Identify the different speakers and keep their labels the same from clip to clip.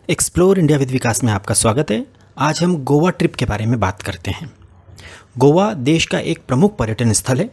Speaker 1: Explore India with विकास में आपका स्वागत है। आज हम गोवा ट्रिप के बारे में बात करते हैं। गोवा देश का एक प्रमुख पर्यटन स्थल है।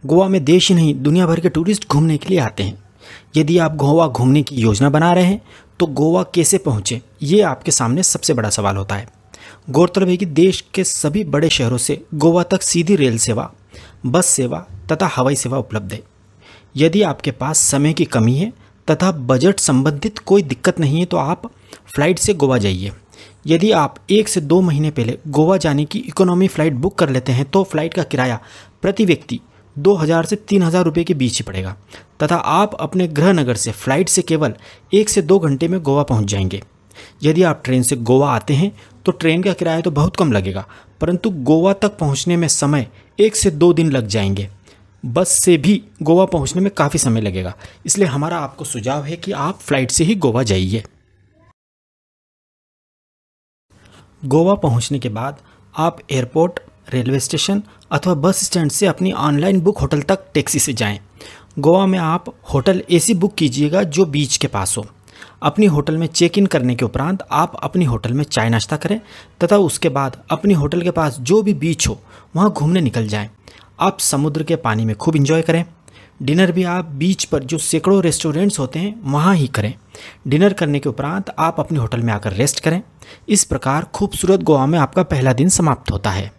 Speaker 1: गोवा में देश ही नहीं दुनिया भर के टूरिस्ट घूमने के लिए आते हैं। यदि आप गोवा घूमने की योजना बना रहे हैं तो गोवा कैसे पहुँचें, ये आपके सामने सबसे बड़ा सवाल होता है। गौरतलब है कि देश के सभी बड़े शहरों से गोवा तक सीधी रेल सेवा, बस सेवा तथा हवाई सेवा उपलब्ध है। यदि आपके पास समय की कमी है तथा बजट संबंधित कोई दिक्कत नहीं है तो आप फ़्लाइट से गोवा जाइए। यदि आप 1 से 2 महीने पहले गोवा जाने की इकोनॉमी फ़्लाइट बुक कर लेते हैं तो फ़्लाइट का किराया प्रति व्यक्ति 2000 से 3000 रुपये के बीच ही पड़ेगा तथा आप अपने गृह नगर से फ़्लाइट से केवल 1 से 2 घंटे में गोवा पहुंच जाएंगे। यदि आप ट्रेन से गोवा आते हैं तो ट्रेन का किराया तो बहुत कम लगेगा, परंतु गोवा तक पहुँचने में समय 1 से 2 दिन लग जाएंगे। बस से भी गोवा पहुंचने में काफ़ी समय लगेगा, इसलिए हमारा आपको सुझाव है कि आप फ्लाइट से ही गोवा जाइए। गोवा पहुंचने के बाद आप एयरपोर्ट, रेलवे स्टेशन अथवा बस स्टैंड से अपनी ऑनलाइन बुक होटल तक टैक्सी से जाएं। गोवा में आप होटल ऐसी बुक कीजिएगा जो बीच के पास हो। अपनी होटल में चेक इन करने के उपरांत आप अपनी होटल में चाय नाश्ता करें तथा उसके बाद अपनी होटल के पास जो भी बीच हो वहाँ घूमने निकल जाएं। आप समुद्र के पानी में खूब एंजॉय करें। डिनर भी आप बीच पर जो सैकड़ों रेस्टोरेंट्स होते हैं वहाँ ही करें। डिनर करने के उपरांत आप अपनी होटल में आकर रेस्ट करें। इस प्रकार खूबसूरत गोवा में आपका पहला दिन समाप्त होता है।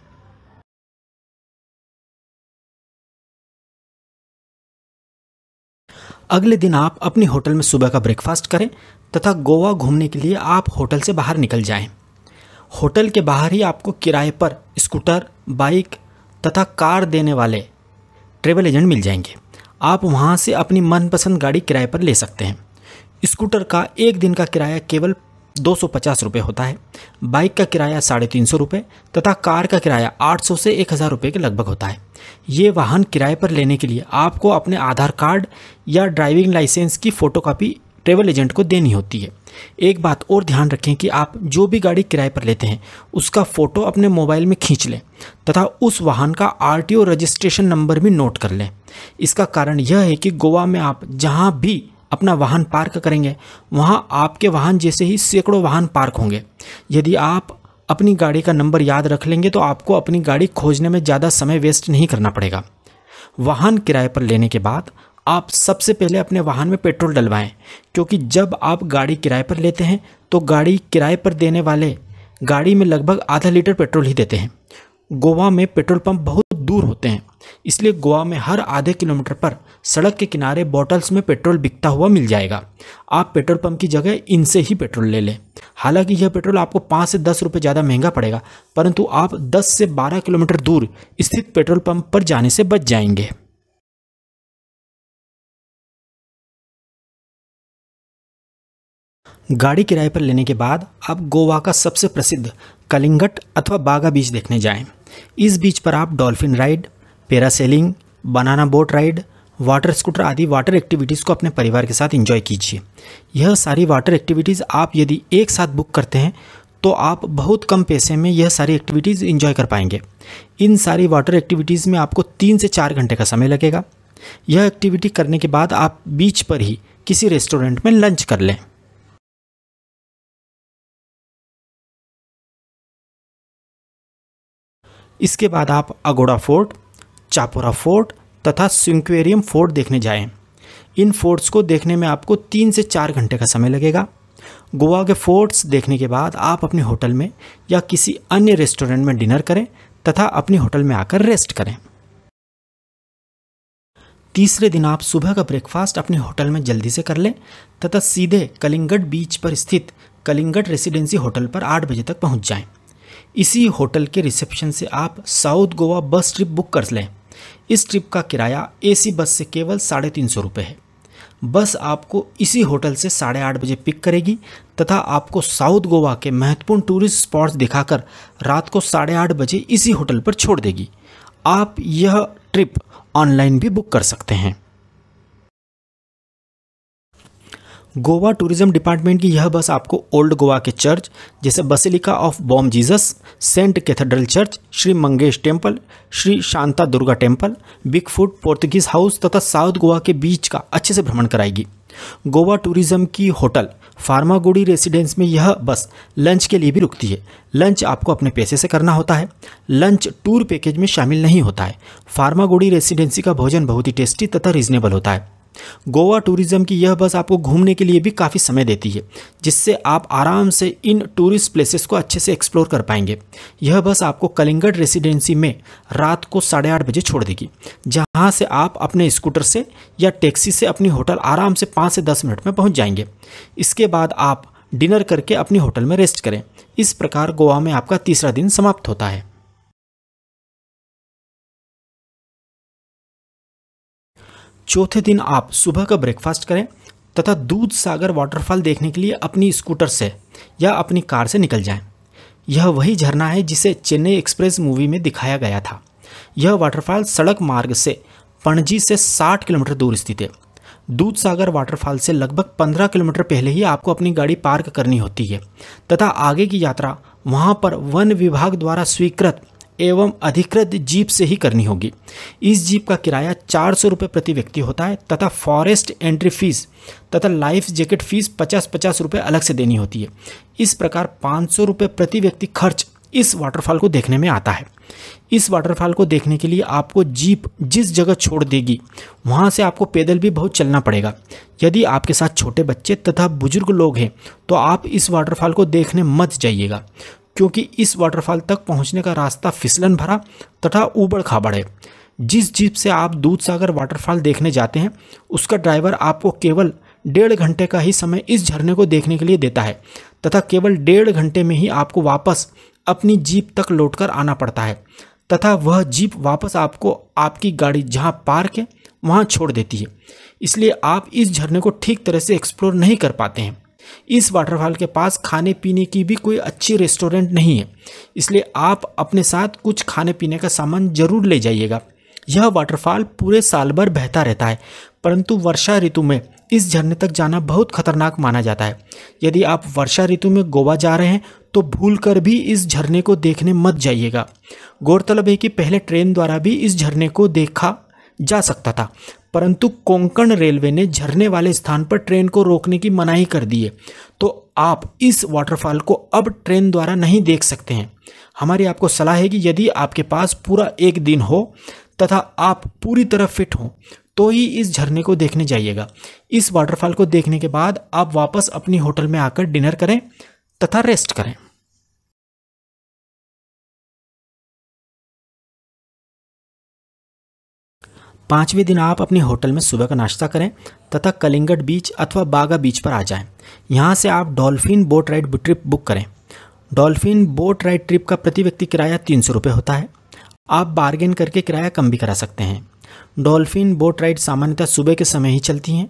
Speaker 1: अगले दिन आप अपनी होटल में सुबह का ब्रेकफास्ट करें तथा गोवा घूमने के लिए आप होटल से बाहर निकल जाएं। होटल के बाहर ही आपको किराए पर स्कूटर, बाइक तथा कार देने वाले ट्रैवल एजेंट मिल जाएंगे। आप वहां से अपनी मनपसंद गाड़ी किराए पर ले सकते हैं। स्कूटर का एक दिन का किराया केवल 250 रुपये होता है, बाइक का किराया 350 रुपये तथा कार का किराया 800 से 1000 रुपये के लगभग होता है। ये वाहन किराए पर लेने के लिए आपको अपने आधार कार्ड या ड्राइविंग लाइसेंस की फ़ोटोकॉपी ट्रैवल एजेंट को देनी होती है। एक बात और ध्यान रखें कि आप जो भी गाड़ी किराए पर लेते हैं उसका फ़ोटो अपने मोबाइल में खींच लें तथा उस वाहन का आरटीओ रजिस्ट्रेशन नंबर भी नोट कर लें। इसका कारण यह है कि गोवा में आप जहां भी अपना वाहन पार्क करेंगे वहां आपके वाहन जैसे ही सैकड़ों वाहन पार्क होंगे। यदि आप अपनी गाड़ी का नंबर याद रख लेंगे तो आपको अपनी गाड़ी खोजने में ज़्यादा समय वेस्ट नहीं करना पड़ेगा। वाहन किराए पर लेने के बाद आप सबसे पहले अपने वाहन में पेट्रोल डलवाएं, क्योंकि जब आप गाड़ी किराए पर लेते हैं तो गाड़ी किराए पर देने वाले गाड़ी में लगभग आधा लीटर पेट्रोल ही देते हैं। गोवा में पेट्रोल पंप बहुत दूर होते हैं, इसलिए गोवा में हर आधे किलोमीटर पर सड़क के किनारे बॉटल्स में पेट्रोल बिकता हुआ मिल जाएगा। आप पेट्रोल पंप की जगह इनसे ही पेट्रोल ले लें। हालांकि यह पेट्रोल आपको 5 से 10 रुपये ज़्यादा महंगा पड़ेगा, परंतु आप 10 से 12 किलोमीटर दूर स्थित पेट्रोल पंप पर जाने से बच जाएंगे। गाड़ी किराए पर लेने के बाद आप गोवा का सबसे प्रसिद्ध कलिंगट अथवा बागा बीच देखने जाएं। इस बीच पर आप dolphin ride, parasailing, banana boat ride, water scooter आदि वाटर एक्टिविटीज़ को अपने परिवार के साथ एंजॉय कीजिए। यह सारी वाटर एक्टिविटीज़ आप यदि एक साथ बुक करते हैं तो आप बहुत कम पैसे में यह सारी एक्टिविटीज़ एंजॉय कर पाएंगे। इन सारी वाटर एक्टिविटीज़ में आपको 3 से 4 घंटे का समय लगेगा। यह एक्टिविटी करने के बाद आप बीच पर ही किसी रेस्टोरेंट में लंच कर लें। इसके बाद आप अगोड़ा फोर्ट, चापोरा फोर्ट तथा सिंक्वेरियम फोर्ट देखने जाएं। इन फोर्ट्स को देखने में आपको 3 से 4 घंटे का समय लगेगा। गोवा के फोर्ट्स देखने के बाद आप अपने होटल में या किसी अन्य रेस्टोरेंट में डिनर करें तथा अपने होटल में आकर रेस्ट करें। तीसरे दिन आप सुबह का ब्रेकफास्ट अपने होटल में जल्दी से कर लें तथा सीधे कलिंगट बीच पर स्थित कलिंगट रेसिडेंसी होटल पर 8 बजे तक पहुंच जाएं। इसी होटल के रिसेप्शन से आप साउथ गोवा बस ट्रिप बुक कर लें। इस ट्रिप का किराया एसी बस से केवल 350 रुपये है। बस आपको इसी होटल से 8:30 बजे पिक करेगी तथा आपको साउथ गोवा के महत्वपूर्ण टूरिस्ट स्पॉट्स दिखाकर रात को 8:30 बजे इसी होटल पर छोड़ देगी। आप यह ट्रिप ऑनलाइन भी बुक कर सकते हैं। गोवा टूरिज्म डिपार्टमेंट की यह बस आपको ओल्ड गोवा के चर्च जैसे basilica of Bom Jesus, saint cathedral church, Shri Mangesh temple, Shri Shanta Durga temple, big foot Portuguese house तथा साउथ गोवा के बीच का अच्छे से भ्रमण कराएगी। गोवा टूरिज्म की होटल फार्मागुड़ी रेसिडेंस में यह बस लंच के लिए भी रुकती है। लंच आपको अपने पैसे से करना होता है। लंच टूर पैकेज में शामिल नहीं होता है। फार्मागुड़ी रेसिडेंसी का भोजन बहुत ही टेस्टी तथा रीजनेबल होता है। गोवा टूरिज्म की यह बस आपको घूमने के लिए भी काफ़ी समय देती है, जिससे आप आराम से इन टूरिस्ट प्लेसेस को अच्छे से एक्सप्लोर कर पाएंगे। यह बस आपको कलिंगड रेसिडेंसी में रात को 8:30 बजे छोड़ देगी, जहां से आप अपने स्कूटर से या टैक्सी से अपनी होटल आराम से 5 से 10 मिनट में पहुंच जाएंगे। इसके बाद आप डिनर करके अपनी होटल में रेस्ट करें। इस प्रकार गोवा में आपका तीसरा दिन समाप्त होता है। चौथे दिन आप सुबह का ब्रेकफास्ट करें तथा दूध सागर वाटरफॉल देखने के लिए अपनी स्कूटर से या अपनी कार से निकल जाएं। यह वही झरना है जिसे चेन्नई एक्सप्रेस मूवी में दिखाया गया था। यह वाटरफॉल सड़क मार्ग से पणजी से 60 किलोमीटर दूर स्थित है। दूध सागर वाटरफॉल से लगभग 15 किलोमीटर पहले ही आपको अपनी गाड़ी पार्क करनी होती है तथा आगे की यात्रा वहां पर वन विभाग द्वारा स्वीकृत एवं अधिकृत जीप से ही करनी होगी। इस जीप का किराया 400 रुपये प्रति व्यक्ति होता है तथा फॉरेस्ट एंट्री फीस तथा लाइफ जैकेट फीस 50-50 रुपये अलग से देनी होती है। इस प्रकार 500 रुपये प्रति व्यक्ति खर्च इस वाटरफॉल को देखने में आता है। इस वाटरफॉल को देखने के लिए आपको जीप जिस जगह छोड़ देगी वहाँ से आपको पैदल भी बहुत चलना पड़ेगा। यदि आपके साथ छोटे बच्चे तथा बुजुर्ग लोग हैं तो आप इस वाटरफॉल को देखने मत जाइएगा, क्योंकि इस वाटरफॉल तक पहुंचने का रास्ता फिसलन भरा तथा ऊबड़ खाबड़ है। जिस जीप से आप दूध सागर वाटरफॉल देखने जाते हैं उसका ड्राइवर आपको केवल 1.5 घंटे का ही समय इस झरने को देखने के लिए देता है तथा केवल 1.5 घंटे में ही आपको वापस अपनी जीप तक लौटकर आना पड़ता है तथा वह जीप वापस आपको आपकी गाड़ी जहां पार्क है वहां छोड़ देती है। इसलिए आप इस झरने को ठीक तरह से एक्सप्लोर नहीं कर पाते हैं। इस वाटरफॉल के पास खाने पीने की भी कोई अच्छी रेस्टोरेंट नहीं है, इसलिए आप अपने साथ कुछ खाने पीने का सामान जरूर ले जाइएगा। यह वाटरफॉल पूरे साल भर बहता रहता है, परंतु वर्षा ऋतु में इस झरने तक जाना बहुत खतरनाक माना जाता है। यदि आप वर्षा ऋतु में गोवा जा रहे हैं तो भूलकर भी इस झरने को देखने मत जाइएगा। गौरतलब है कि पहले ट्रेन द्वारा भी इस झरने को देखा जा सकता था, परंतु कोंकण रेलवे ने झरने वाले स्थान पर ट्रेन को रोकने की मनाही कर दी है, तो आप इस वाटरफॉल को अब ट्रेन द्वारा नहीं देख सकते हैं। हमारी आपको सलाह है कि यदि आपके पास पूरा एक दिन हो तथा आप पूरी तरह फिट हों तो ही इस झरने को देखने जाइएगा। इस वाटरफॉल को देखने के बाद आप वापस अपनी होटल में आकर डिनर करें तथा रेस्ट करें। पांचवें दिन आप अपने होटल में सुबह का नाश्ता करें तथा कलिंगड बीच अथवा बागा बीच पर आ जाएं। यहाँ से आप dolphin boat ride trip book करें। डॉल्फिन बोट राइड ट्रिप का प्रति व्यक्ति किराया 300 रुपये होता है। आप बार्गेन करके किराया कम भी करा सकते हैं। डॉल्फिन बोट राइड सामान्यतः सुबह के समय ही चलती हैं।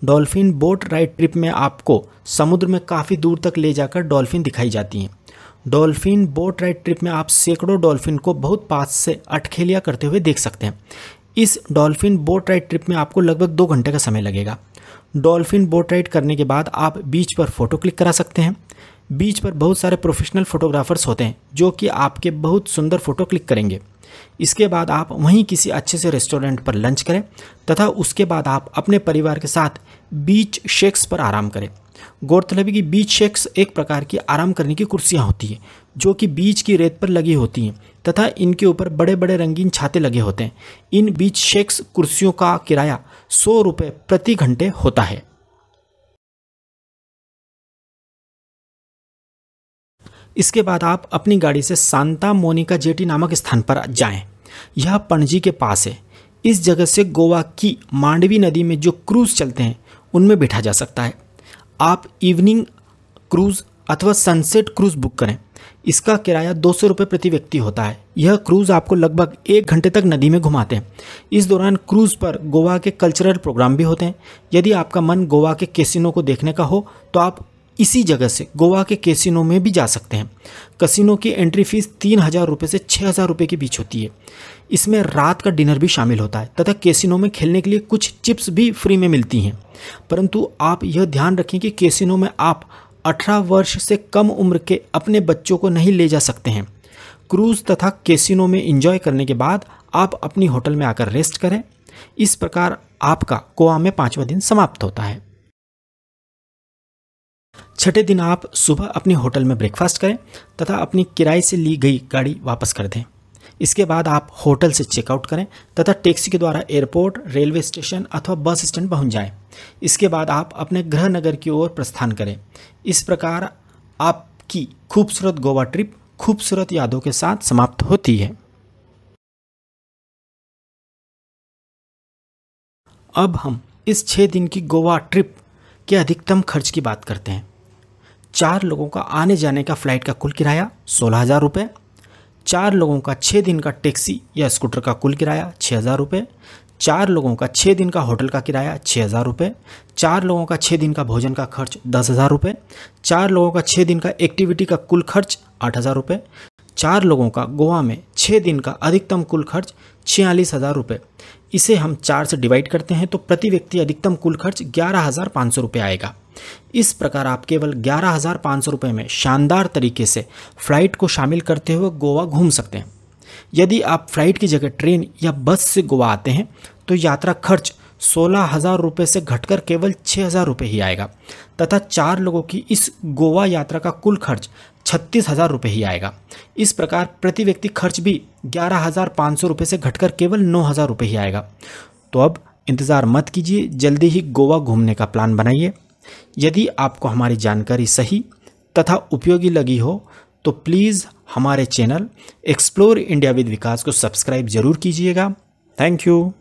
Speaker 1: डॉल्फिन बोट राइड ट्रिप में आपको समुद्र में काफ़ी दूर तक ले जाकर डॉल्फिन दिखाई जाती हैं। डॉल्फिन बोट राइड ट्रिप में आप सैकड़ों डॉल्फिन को बहुत पास से अठखेलियाँ करते हुए देख सकते हैं। इस डॉल्फिन बोट राइड ट्रिप में आपको लगभग 2 घंटे का समय लगेगा। डॉल्फिन बोट राइड करने के बाद आप बीच पर फ़ोटो क्लिक करा सकते हैं। बीच पर बहुत सारे प्रोफेशनल फोटोग्राफर्स होते हैं जो कि आपके बहुत सुंदर फ़ोटो क्लिक करेंगे। इसके बाद आप वहीं किसी अच्छे से रेस्टोरेंट पर लंच करें तथा उसके बाद आप अपने परिवार के साथ बीच शेक्स पर आराम करें। गौरतलब है कि बीच शेक्स एक प्रकार की आराम करने की कुर्सियां होती हैं जो कि बीच की रेत पर लगी होती हैं तथा इनके ऊपर बड़े बड़े रंगीन छाते लगे होते हैं। इन बीच शेक्स कुर्सियों का किराया 100 रुपये प्रति घंटे होता है। इसके बाद आप अपनी गाड़ी से सांता मोनिका जेटी नामक स्थान पर जाएं। यह पणजी के पास है। इस जगह से गोवा की मांडवी नदी में जो क्रूज चलते हैं उनमें बैठा जा सकता है। आप इवनिंग क्रूज अथवा सनसेट क्रूज बुक करें। इसका किराया 200 रुपये प्रति व्यक्ति होता है। यह क्रूज आपको लगभग 1 घंटे तक नदी में घुमाते हैं। इस दौरान क्रूज पर गोवा के कल्चरल प्रोग्राम भी होते हैं। यदि आपका मन गोवा के कैसीनो को देखने का हो तो आप इसी जगह से गोवा के कैसीनो में भी जा सकते हैं। कैसीनो की एंट्री फीस 3000 रुपये से 6000 रुपये के बीच होती है। इसमें रात का डिनर भी शामिल होता है तथा कैसीनो में खेलने के लिए कुछ चिप्स भी फ्री में मिलती हैं। परंतु आप यह ध्यान रखें कि कैसीनो में आप 18 वर्ष से कम उम्र के अपने बच्चों को नहीं ले जा सकते हैं। क्रूज तथा कैसीनो में एंजॉय करने के बाद आप अपनी होटल में आकर रेस्ट करें। इस प्रकार आपका गोवा में 5वां दिन समाप्त होता है। छठे दिन आप सुबह अपनी होटल में ब्रेकफास्ट करें तथा अपनी किराए से ली गई गाड़ी वापस कर दें। इसके बाद आप होटल से चेकआउट करें तथा टैक्सी के द्वारा एयरपोर्ट, रेलवे स्टेशन अथवा बस स्टैंड पहुंच जाएं। इसके बाद आप अपने गृह नगर की ओर प्रस्थान करें। इस प्रकार आपकी खूबसूरत गोवा ट्रिप खूबसूरत यादों के साथ समाप्त होती है। अब हम इस 6 दिन की गोवा ट्रिप के अधिकतम खर्च की बात करते हैं। 4 लोगों का आने जाने का फ्लाइट का कुल किराया 16,000 रुपये, 4 लोगों का 6 दिन का टैक्सी या स्कूटर का कुल किराया 6,000 रुपये, 4 लोगों का 6 दिन का होटल का किराया 6,000 रुपये, 4 लोगों का 6 दिन का भोजन का खर्च 10,000 रुपये, 4 लोगों का 6 दिन का एक्टिविटी का कुल खर्च 8,000 रुपये, 4 लोगों का गोवा में 6 दिन का अधिकतम कुल खर्च 46,000 रुपये। इसे हम 4 से डिवाइड करते हैं तो प्रति व्यक्ति अधिकतम कुल खर्च 11,500 रुपये आएगा। इस प्रकार आप केवल 11,500 रुपये में शानदार तरीके से फ्लाइट को शामिल करते हुए गोवा घूम सकते हैं। यदि आप फ्लाइट की जगह ट्रेन या बस से गोवा आते हैं तो यात्रा खर्च 16,000 रुपये से घटकर केवल 6,000 रुपये ही आएगा तथा 4 लोगों की इस गोवा यात्रा का कुल खर्च 36,000 रुपये ही आएगा। इस प्रकार प्रति व्यक्ति खर्च भी 11,500 रुपये से घटकर केवल 9,000 रुपये ही आएगा। तो अब इंतज़ार मत कीजिए, जल्दी ही गोवा घूमने का प्लान बनाइए। यदि आपको हमारी जानकारी सही तथा उपयोगी लगी हो तो प्लीज़ हमारे चैनल एक्सप्लोर इंडिया विद विकास को सब्सक्राइब जरूर कीजिएगा। Thank you.